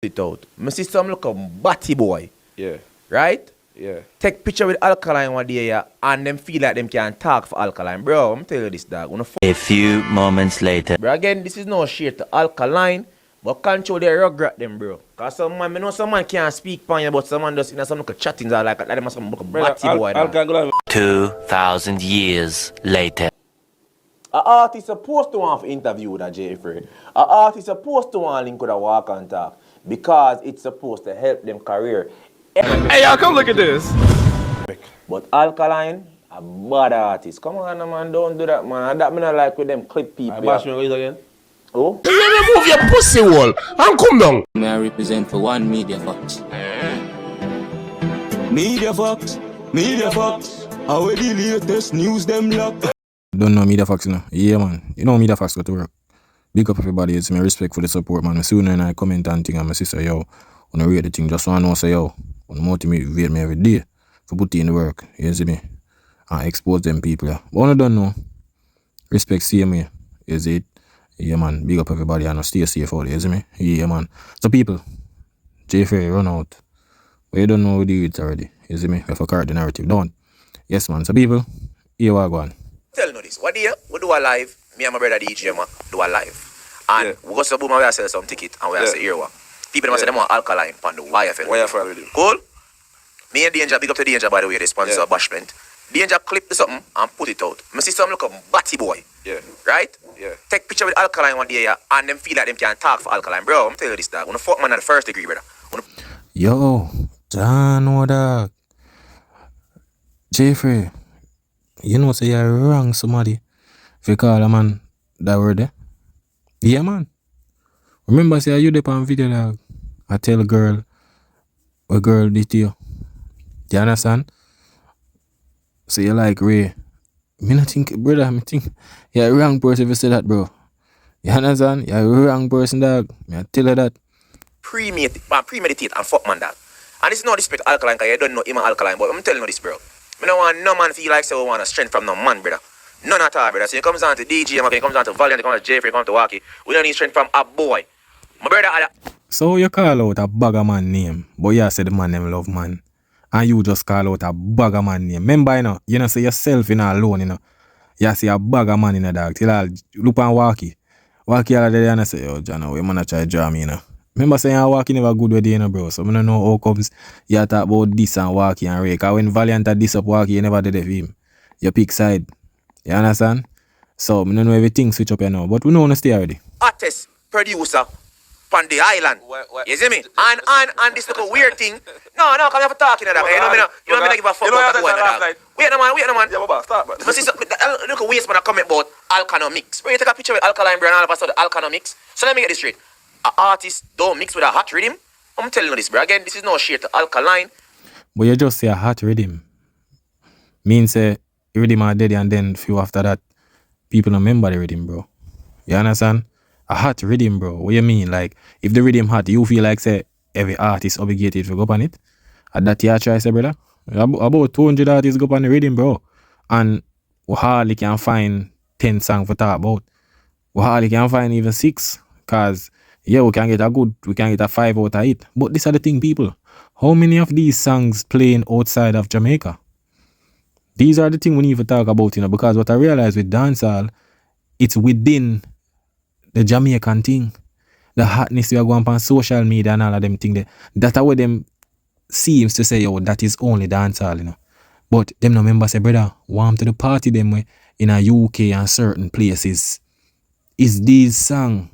it out. I see some look a batty boy. Yeah. Right? Yeah. Take picture with Alkaline one day, yeah, and them feel like them can talk for Alkaline. Bro, I'm telling you this, dog. A few moments later. Bro, again, this is no shade to Alkaline, but control their regret them, bro. Cause some man, I know some man can't speak pan you, but some man just, some look chatting like them are some batty boy. Alkaline. 2,000 years later. An artist supposed to want to interview that Jeffrey. An artist supposed to want to link with a walk and talk because it's supposed to help them career. Hey, y'all, come look at this. But Alkaline, a bad artist. Come on, man, don't do that, man. That me not like with them clip people. Bash me again. Oh? You remove your pussy wall and come down. May I represent for one Media Fox? Media Fox, Media Fox. How the latest news them lock? Don't know Media Fox, you know? Yeah, man. You know Media Fox go to work. Big up everybody. It's me respect for the support, man. Sooner and I comment and thing and my sister, yo, on the read the thing. Just want to know, say, yo, on the motivate me every day for putting in the work. You see me? And expose them people, yeah. But I don't know. Respect, see me. Is it? Yeah, man. Big up everybody and stay safe out there. You see me? Yeah, man. So, people, Jeffrey, run out. But you don't know how to do it already. You see me? If I correct the narrative, don't. Yes, man. So, people, here we go on. Tell me this. What do we do a live? Me and my brother DJ do a live. And we go to the boom and we sell some ticket and we say here what. People must say them want Alkaline on the YFL. YFL Riddim. Cool? Me and Danger, big up to Danger by the way, they sponsor Bashment. Danger clip something and put it out. I see some look a batty boy. Yeah. Right? Yeah. Take picture with Alkaline one day, yeah, and them feel like them can talk for Alkaline. Bro, I'm telling you this, dog. Wanna fuck man at the first degree, brother. Yo, John, what dog? Jeffrey, you know, say you're wrong somebody if you call a man that word there. Yeah, man. Remember, say you dip on video, dog. I tell a girl, what girl did to you. You understand? So you like Ray. Me not think, brother, me think you're a wrong person if you say that, bro. You understand? You're a wrong person, dog. Me I tell her that. Premeditate and fuck man, dog. And this is no disrespect to Alkaline, because you don't know him and Alkaline, but I'm telling you this, bro. I don't want no man feel like say we want a strength from no man, brother. None at all, brother. So it comes down to DJ, it comes down to Valiant, it comes down to Jeffrey, it comes to Walkie. We don't need strength from a boy. My brother, so you call out a bagger man name, but you say the man name love man. And you just call out a bagger man name. Remember, you know, say yourself in alone, you know. You see a bagger man in a dog. Till I look and Walkie. Walkie all the day and I say, yo, John, we man try to draw me, you know. Remember saying Walkie never good with you, you know, bro. So I don't know how comes you talk about this and Walkie and Ray. Because when Valiant had this up Walkie, you never did it for him. You pick side. You understand? So I don't know everything switch up here now. But we know to stay already. artist, producer, on the island. You see me? And this little weird thing. No, come here for talking to that. You know me not give a fuck about that one. Wait no man. Yeah, but start, man. But see, look at waste man comment about Alkanomics. Bro, you take a picture with Alkaline, bro, and all of a sudden Alkanomics. So let me get this straight. An artist don't mix with a hot rhythm. I'm telling you this, bro. Again, this is no shade to Alkaline. But you just say a hot rhythm. Means rhythm are dead and then few after that, people don't remember the rhythm, bro. You understand? A hot rhythm, bro. What you mean? Like, if the rhythm hot, you feel like, say, every artist obligated to go up on it? And that you try, say, brother? About 200 artists go up on the rhythm, bro. And we hardly can find 10 songs for talk about. We hardly can find even 6. Because, yeah, we can get a 5 out of it. But this are the thing, people. How many of these songs playing outside of Jamaica? These are the things we need to talk about, you know, because what I realize with dancehall, it's within the Jamaican thing. The hotness we are going on social media and all of them things. That's how them seems to say, yo, that is only dancehall, you know. But them no members say, brother, warm to the party them way in a UK and certain places. Is these songs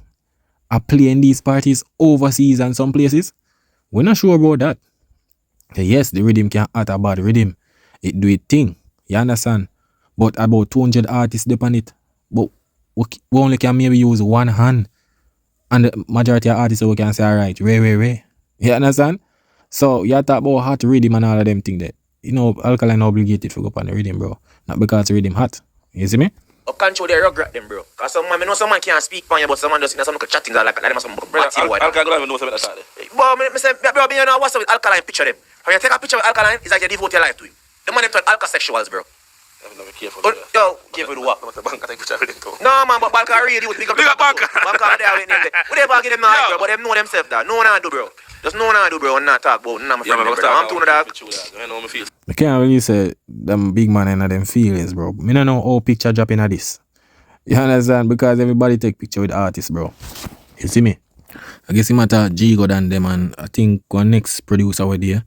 are playing these parties overseas and some places? We're not sure about that. Yes, the rhythm can act about the rhythm. It do it thing. You understand? But about 200 artists depend it. But we only can maybe use one hand. And the majority of artists we can say, alright, Ray. You understand? So you talk about hot rhythm and all of them things that, you know, Alkaline obligated to go up on the rhythm, bro. Not because the rhythm hot. You see me? Control their regret them, bro. Because some man, I know some man can't speak for you, but some man just some chatting like that. Some Alkaline knows about that. But I say, bro, you know what's up with Alkaline? Picture them. When you take a picture with Alkaline, it's like you devote your life to him. The man them turn alka-sexuals, bro. Careful. Yo, careful with what? I'm at the bank, I take picture with him too. No, man, but Balka really would pick up Big up Balka. Balka there with them. What they give them now, bro? But them know themselves, that. No one I do, bro. Just no one I do, bro, and not talk about none of my friends, bro. I'm too dog. I know my feel. I can't really say them big man in them feelings, bro. Me don't know how picture dropping at this. You understand? Because everybody take picture with artists, bro. You see me? I guess it matter Gego than them, and I think one next producer with there.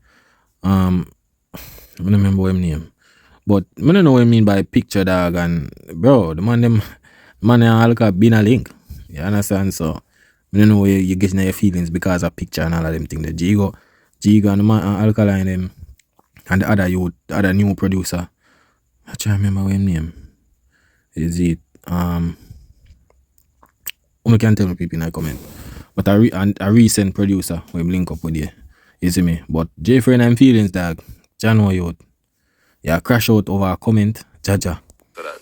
I don't remember what his name. But I don't know what I mean by picture, dog, and bro, the man and Alka been a link. You understand? So I don't know where you getting your feelings because of picture and all of them things. The Gego and the man Alkaline them and the other youth, the other new producer. I try to remember what his name. Is it you can tell me people in the comment. But a recent producer we link up with you. You see me? But Jeffrey and I'm feelings, dog. January youth. Yeah, crash out over a comment, Jaja.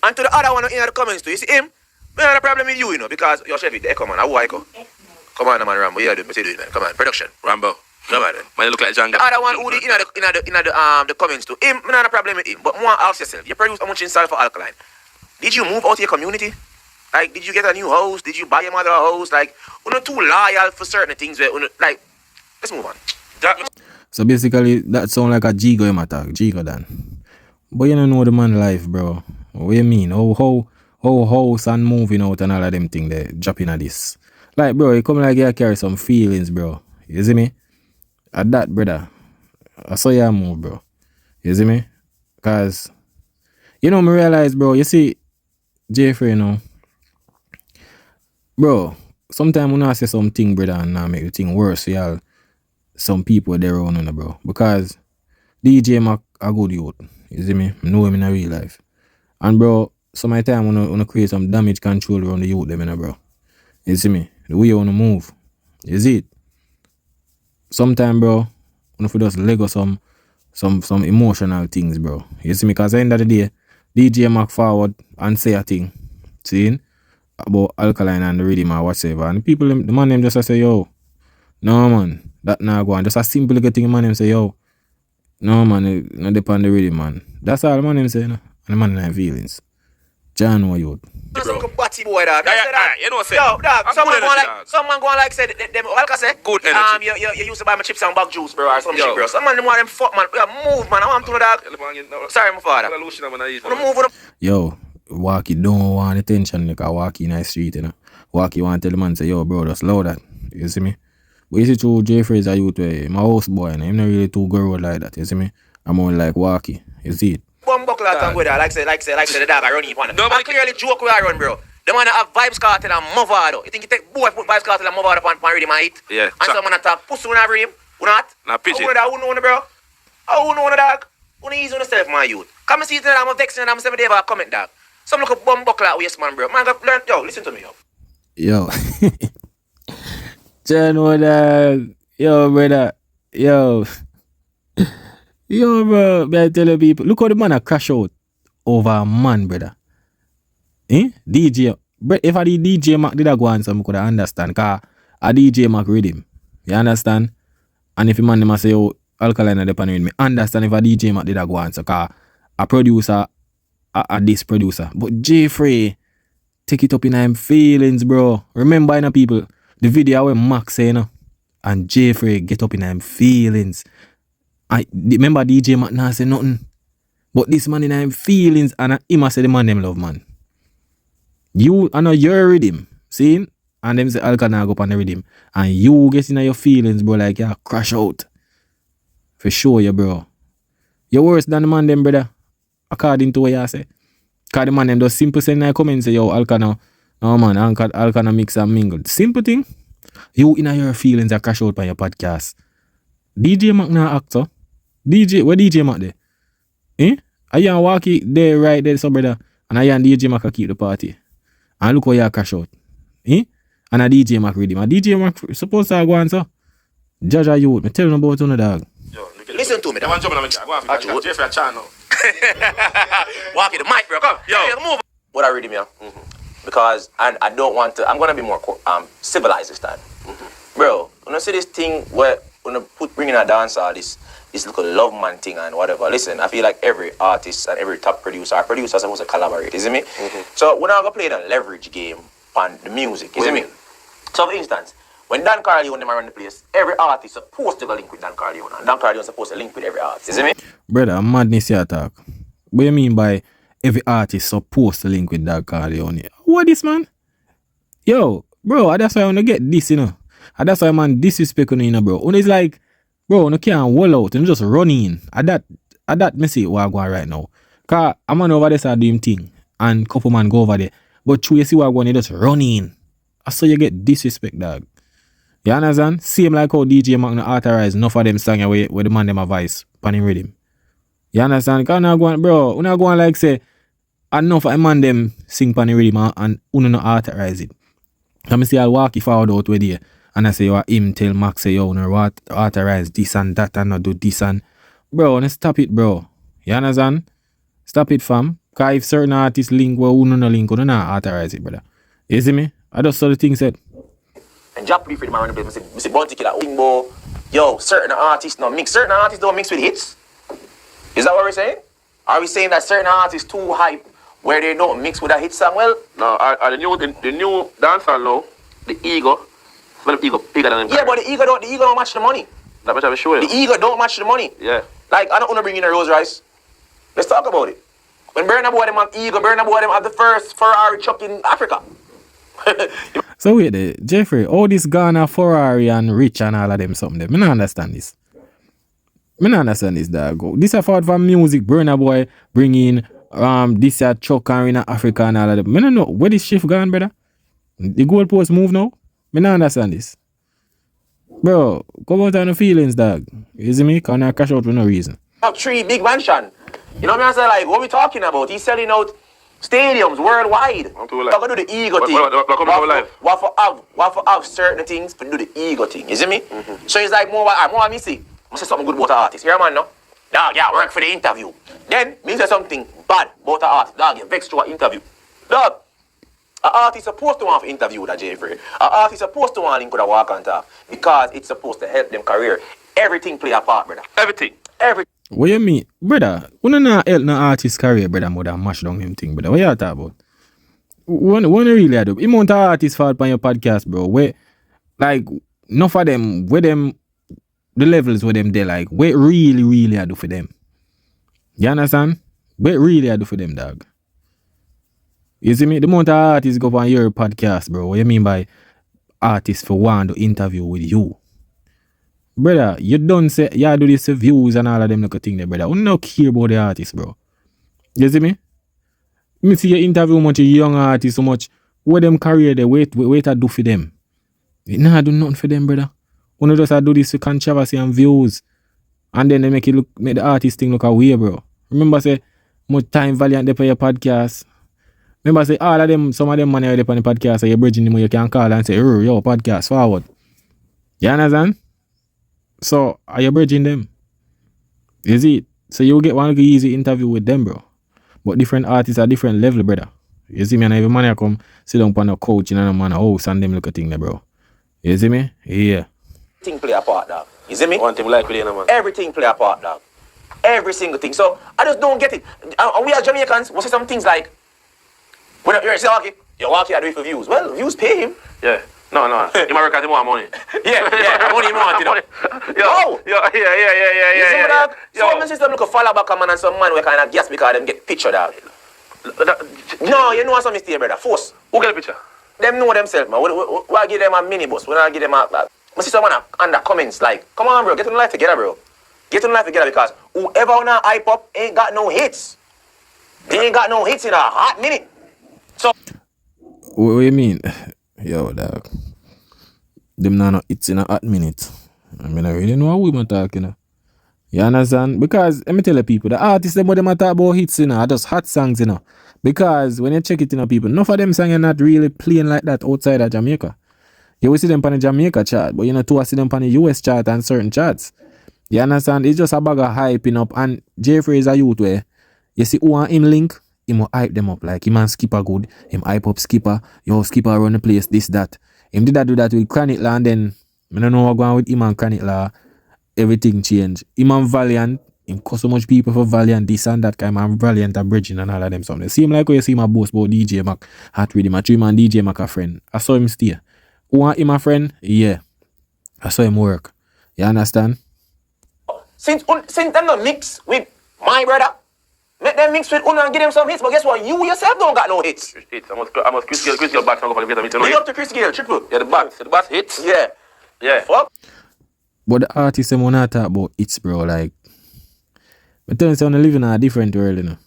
And to the other one in the comments too, you see him? We have a problem with you know, because your chef is the echo man. How I go? Come on, man, Rambo. Yeah, do it, man. Come on, production. Rambo. Come on, man. Man, you look like Django. The other one who in the comments too. Him, we have a problem with him. But more ask yourself. You produce how much inside for Alkaline? Did you move out to your community? Like, did you get a new house? Did you buy your mother a house? Like, we're not too loyal for certain things. Where, like, let's move on. So basically, that sound like a Gego attack. Gego dan. But you don't know the man life, bro. What you mean? How house and moving out and all of them thing they dropping at this. Like, bro, you come like you carry some feelings, bro. You see me? At that, brother. I saw you move, bro. You see me? Cause you know me realize, bro, you see, Jeffrey, you know. Bro, sometimes when I say something, brother, and I make the thing worse, y'all. Some people there around on bro. Because DJ Mac a good youth. You see me? I know him in a real life. And bro, some of the time when I create some damage control around the youth them, bro. You see me? The way you wanna move. You see it? Sometimes, bro, when you just lego some emotional things, bro. You see me? Because at the end of the day, DJ Mac forward and say a thing. See? About Alkaline and the Riddim or whatever. And the man them just say, yo, no man, that not go on. Just a simple little thing, man them say, yo, no man, it not depend the Riddim, man. That's all the man them say, you know? And the man have feelings. John, what you? Some batty boy, dog. You know what I'm saying? Yo, dog, someone go like say, them, like I say, good energy. You used to buy my chips and bag juice, bro, or some shit, bro. Some man, them want them fuck, man. Yeah, move, man. I want to know, dog. Sorry, my father. Move with them. Yo, Walkie don't want attention like a Walkie in the street, you know. Walkie want to tell the man, say, yo, bro, just slow that. You see me? But you see, true, Jeffrey is a youth, my house boy, and I'm not really too girl like that, you see me? I'm more like Walkie, you see it? Buckle that and go there, like say the dog I run it, man. I clearly joke where I run, bro. The man have vibes cartel and Movado. You think you take both put vibes cartel and Movado upon Riddim and eat? Yeah. And someone attack pussy when I Riddim? Who not? Nah, pitch it. Who know, bro? Who know, dog? Who ease on yourself, my youth? Come and see that I'm vexing and I'm 7 days for a comment, dog. Some look a bum buckle out waste, man, bro. Man, go learn. Yo, listen to me, yo. John, what yo, brother. Yo, bro. I tell you people, look how the man a crash out over a man, brother. DJ. But if I did DJ Mac did I go on, so I could understand. Cause a DJ Mac Riddim. You understand? And if a man them say, yo, Alkaline are depending with me, understand if a DJ Mac did I go on, so cause a producer. This producer. But Jeffrey, take it up in him feelings, bro. Remember, you know, people, the video where Max say, you know, and Jeffrey get up in him feelings. I remember DJ Mac not say nothing. But this man in him feelings, and he must say the man them love, man. I know you're Riddim, see? And them say Alkaline go up on the Riddim. And you get in your feelings, bro, like you crash out. For sure, you, bro. You're worse than the man them, brother. According to what you say. Because the man them just simple send in the comments say, yo, Alkaline, no man, Alkaline mix and mingle. Simple thing. You in your feelings are crash out by your podcast. DJ Mac na actor. Where DJ Mac there? Are you and Walkie there right there, so brother? And I and DJ Mac keep the party. And look how you crash out. And a DJ Mac Riddim. A DJ Mac supposed to go on, so. Jaja youth, me tell you about you, dog. Listen to me, dog. Go on, Jeffrey, a channel. Walkie the mic, bro. Come. Yo, move. What I read him, yeah? Because I don't want to. I'm gonna be more civilized this time, bro. When I see this thing where bringing a dancehall this little love man thing and whatever. Listen, I feel like every artist and every top producer are supposed to collaborate, you see me? So we're not gonna play the leverage game on the music, you see me? So for instance, when Dan Carleone them around the place, every artist supposed to go link with Dan Carleone, and Dan Carleone supposed to link with every artist, you see me? Brother, madness here talk. What do you mean by every artist supposed to link with Dan Carleone? What this, man? Yo, bro, that's why I wanna get this, you know. And that's why man disrespect you know, bro. When it's like, bro, you can't wall out and just run in. At that me see what I going right now. Cause a man over there start doing thing and couple man go over there. But you see what I going, they just run in. So you get disrespect, dog. You understand? Same like how DJ Mac not authorize enough of them song where the man them a voice pan him rhythm. You understand? Cause now going, bro, when I go like say enough of the man them sing pan him rhythm and uno not authorize it. Let me see I'll walk you forward out with you. And I say, yo, him tell Max say, yo, no, what authorize this and that and not do this and bro, no stop it, bro. You understand? Stop it, fam. Cause if certain artists link where you no link, you not authorize it, brother. You see me? I just saw the thing said. And Jack Lee for the man around the place, I say Bounty Killer, Wingbo, yo, certain artists not mix. Certain artists don't mix with hits. Is that what we're saying? Are we saying that certain artists too hype where they don't mix with a hit song? Well, No, the new dancehall now, the ego. Well, the ego bigger than him. yeah, but the ego don't match the money. That much I will show you. The ego don't match the money. Yeah. Like, I don't want to bring in a Rolls Royce. Let's talk about it. When Burna Boy them have ego, Burna Boy them have the first Ferrari truck in Africa. So wait there, Jeffrey, all this Ghana, Ferrari and Rich and all of them something there. Me not understand this. Me not understand this, dog. This a fault for music, Burna Boy bring in this a truck and in Africa and all of them. Me don't know where this shift gone, brother. The goalpost move now. Me not understand this. Bro, come out on the feelings, dog. You see me? Can't cash out for no reason. Have 3 big mansion. You know what I'm saying? Like, what we talking about? He's selling out stadiums worldwide. I'm too alive. Talk about do the ego thing. What for have certain things to do the ego thing. You see me? So it's like more me see. I say something good about an artist. Here man no? Dog, yeah, work for the interview. Then me say something bad about an artist. Dog, you vexed through an interview. Dog. An artist supposed to want to interview with a Jeffrey. An artist supposed to want to link with a walk and talk because it's supposed to help them career. Everything play a part, brother. Everything. What you mean? Brother, we don't not help no artist career, brother, more than mash down him thing, brother. What you talking about? What really do? You want artists fall on your podcast, bro. Where, like, enough of them, where them, the levels where them they like, what really I do for them? You understand? What really I do for them, dog? You see me? The amount of artists go on your podcast, bro. What you mean by artists for one to interview with you? Brother, you don't say, yeah, do this views and all of them look a thing there, brother. We don't care about the artist, bro. You see me? Me see you interview much young artists so much. What them career they wait to do for them. You nah do nothing for them, brother. We just do this for controversy and views. And then they make the artist thing look away, bro. Remember say, much time valiant they play your podcast. Remember say all of them, some of them money are on the podcast, so you're bridging them, you can call and say, yo, podcast, forward. You understand? So, are you bridging them? Is it? So you get one easy interview with them, bro. But different artists are different level, brother. You see me? And every man I come sit down on a couch in a man house and them look at thing there, bro. You see me? Yeah. Everything play a part, dog. You see me? One thing like with you, man. Everything play a part, dog. Every single thing. So, I just don't get it. And we as Jamaicans, we say some things like, when you're saying, okay, you're walking, I do it for views. Well, views pay him. Yeah. No. You might work at the more money. Yeah, money want, you know. Yo. You see me, dog? So, my system look a follow back a man and some man we kind of guess because them get picture, dog. No, you know some mistake, brother. Force. Who get the picture? Them know themselves, man. We give them a minibus. We don't give them a... My sister man under comments like, come on, bro, get on life together, bro. Get on life together because whoever wanna hype up ain't got no hits. They ain't got no hits in a hot minute. So... What you mean? Yo, dog. Them not hits in a hot minute. I mean, I really know what we're talking. You understand? Because, let me tell you people, the artists, them talk about hits, you know, are just hot songs, you know. Because when you check it, you know, people, enough of them songs are not really playing like that outside of Jamaica. You will see them on the Jamaica chart, but you know, too, I see them on the US chart and certain charts. You understand? It's just a bag of hyping up. And Jeffrey is a youth where, you see who want him link, him will hype them up. Like, him and Skipper good, him hype up Skipper, yo, Skipper run the place, this, that. Him did that do that with Chronic Law, and then, I don't know what's going on with him and Chronic Law. everything changed. Him and Valiant, him cost so much people for Valiant, this and that kind of Valiant and Bridging and all of them something. Seem like when you see my boss about DJ Mac, Hot Riddim, I treat him and DJ Mac a friend. I saw him stay. Who want him a friend? Yeah. I saw him work. You understand? Since them not mix with my brother, make them mix with Uno and give them some hits, but guess what? You yourself don't got no hits. Hits. I must Chris Gale back and go for the vitamin. Big up to Chris Gale, triple. Yeah, the bass hits. Yeah. Yeah. Fuck. But the artists them wanna talk about hits, bro. Like, I tell you, I'm living in a different world, you know.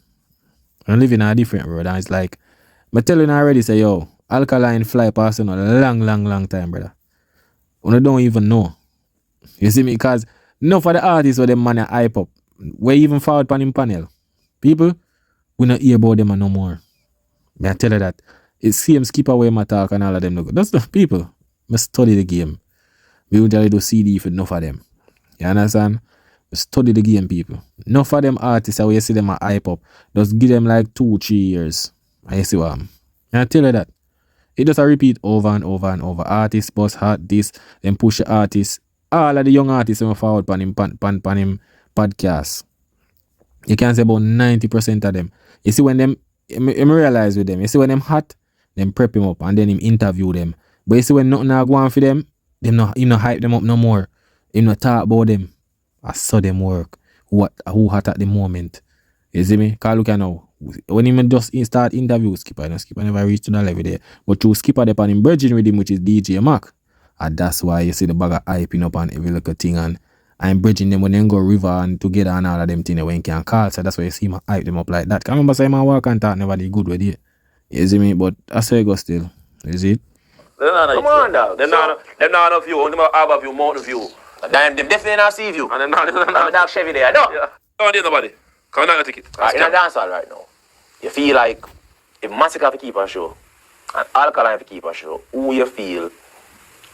I'm living in a different world, and it's like, I tell you already, say, yo, Alkaline fly past you a long time, brother. You don't even know. You see me? Because enough of the artists where them man hype up. We even forward pan him panel. People, we not hear about them no more. I tell you that. It's same skip away my talk and all of them. That's the people. I study the game. We usually do CD for enough of them. You understand? I study the game, people. Enough of them artists where you see them a hype up. Just give them like 2-3 years. And you see what I'm. And I tell you that. It just a repeat over and over and over. Artists, boss, hot, this, then push the artists. All of the young artists come forward pan him podcast. You can say about 90% of them. You see when them, I realize with them, you see when them hot, them prep him up and then him interview them. But you see when nothing go on for them, him not hype them up no more. Him not talk about them. I saw them work. Who hot at the moment. You see me? Cause look at now. When him just start interview Skipper never reach to that level there. But through Skipper they pan him bridging with him, which is DJ Mac. And that's why you see the bag of hyping up on every little thing, and I'm bridging them when they go river and together and all of them things when you can call. So that's why you see me hype them up like that. Can remember saying my work and talk never did good with it. You see me? But I say go still. Is it? Come on, dog. Them not enough view. Them have a view, more view. Them definitely not see you. And them I'm a dark Chevy there, no? Yeah. Don't need nobody. Come on, not take it. In a dancehall right now, you feel like if Masicka have to keep a show and Alkaline have to keep a show, who you feel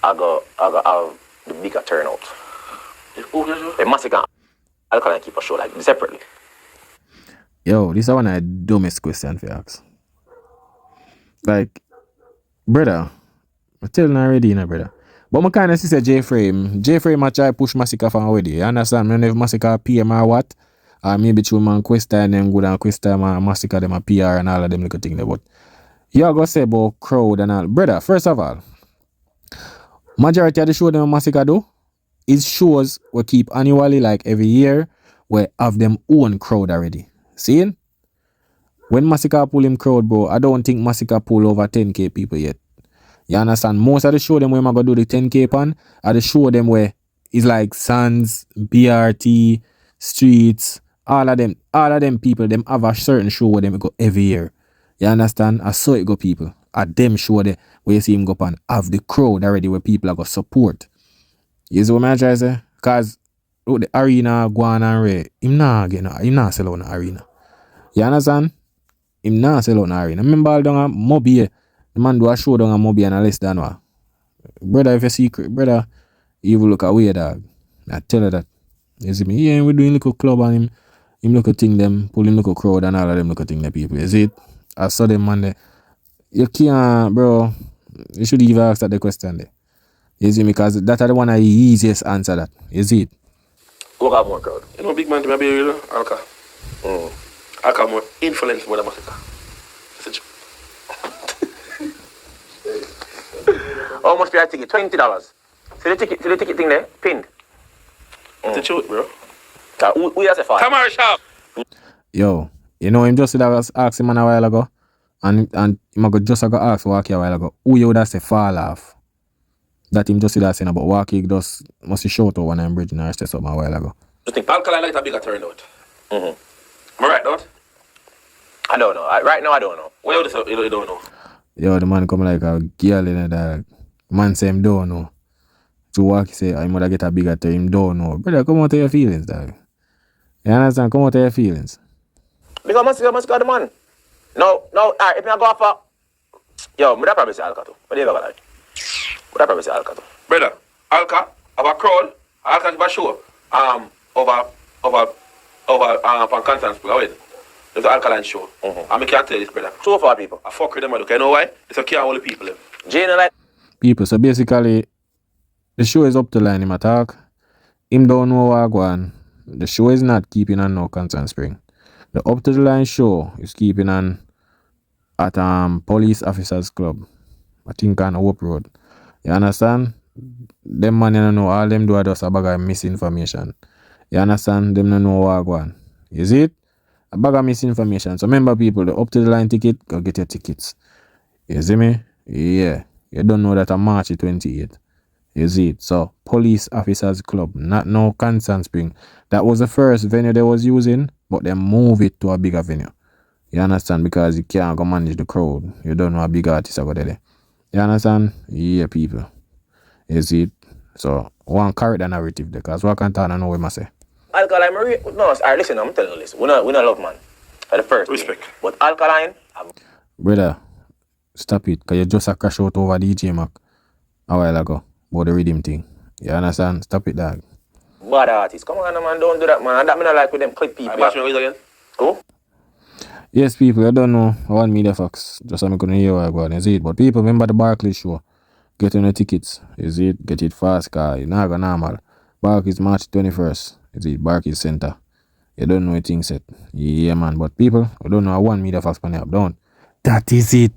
I go have the bigger turnout? If Masicka and Alkaline keep a show like separately. Yo, this is one of the dumbest question for you ask. Like, brother, I tell you already, you know, brother. But I kind of see say J-Frame I try push Masicka from already. You understand? I don't know if Masicka PM or what. Or maybe through man Questa and them good and Questa and Masicka them a PR and all of them little things there. But you go say about crowd and all. Brother, first of all, majority of the show them Masicka do is shows we keep annually like every year we have them own crowd already. See? When Masicka pull him crowd, bro, I don't think Masicka pull over 10k people yet. You understand? Most of the show them where I go do the 10k pan are the show them where it's like Sands, BRT, Streets, all of them people, them have a certain show where them go every year. You understand? I saw it go people. At them show there where you see him go pan have the crowd already where people are going to support. You see what I'm trying to say? Because look, the arena go on and Ray, him not sell out the arena. You understand? Him not sell out the arena. Remember all down a Mobi, the man do a show down a Mobi and a less than what. Brother, if you secret, brother, you will look away, dog. I tell you that. You see me? Yeah, we doing little club and him look at thing them, pulling look crowd and all of them look at thing the people. You see it? I saw them man there. You can't, bro. You should even ask that the question there. You see me? Because that's the one of the easiest answer that. You see it? Who got more crowd? You know, big man to me be real, Alka. Alka more influence more than Masicka. How much for that ticket? $20. See the ticket thing there? Pinned. It's the truth, bro. Who has a file? Come on, shop. Yo, you know him just that was asking man a while ago. And him go just go ask Walkie a while ago. Who you would have say fall off? That him just that saying about Walkie just must shout out when I'm bridging or say something a while ago. You think Alkaline like a bigger turnout? Am I right, not? I don't know. Right now I don't know. What you don't know? Yo, the man come like a girl in the man say him don't know. To Walkie say I mother get a bigger turn, him don't know. Brother, come out to your feelings, dog. You understand? Come out to your feelings. Because Masicka the man. No, alright, if I go for yo, but I probably say Alka too. What do you ever like? But I probably say Alka too. Brother, Alka have a crowd, Alka have a show. Over on Constance School, wait. There's an Alkaline show. And I can't tell this, brother. So far people. I fuck with them, look. You know why? It's a key on all the people. Jane like People, so basically the show is up to line him attack. him don't know what go on. The show is not keeping on no Constant Spring. The Up to the Line show is keeping on at Police Officers Club. I think on Hope Road. You understand? Them man you don't know, all them do are just a bag of misinformation. You understand? Them don't know what go on. Is it? A bag of misinformation. So remember people, the Up to the Line ticket, go get your tickets. You see me? Yeah. You don't know that on March 28th. You see it? So Police Officers Club, not no Constant Spring. That was the first venue they was using, but they move it to a bigger venue. You understand? Because you can't go manage the crowd. You don't know a big artist over there. You understand? Yeah, people. You see it? So one carry the narrative there, because what can't I know what I say. Alkaline, no, alright, listen, I'm telling you this. We not love man. At the first. Respect. Day. But Alkaline, Brother, stop it, because you just a crash out over DJ Mac a while ago about the Riddim thing. You understand? Stop it, dog. bad artists. Come on, man, don't do that, man. And that me not like with them clip people. Bash me with again. Oh? Yes, people, I don't know. I want media facts. Just so I couldn't hear what I got. Is it? But people, remember the Barclays show. Get on the tickets. Is it? Get it fast, car. It's not go normal. Barclays March 21st. Is it? Barclays Center. You don't know a thing set. Yeah, man. But people, I don't know. I want media facts on the app. Don't. That is it.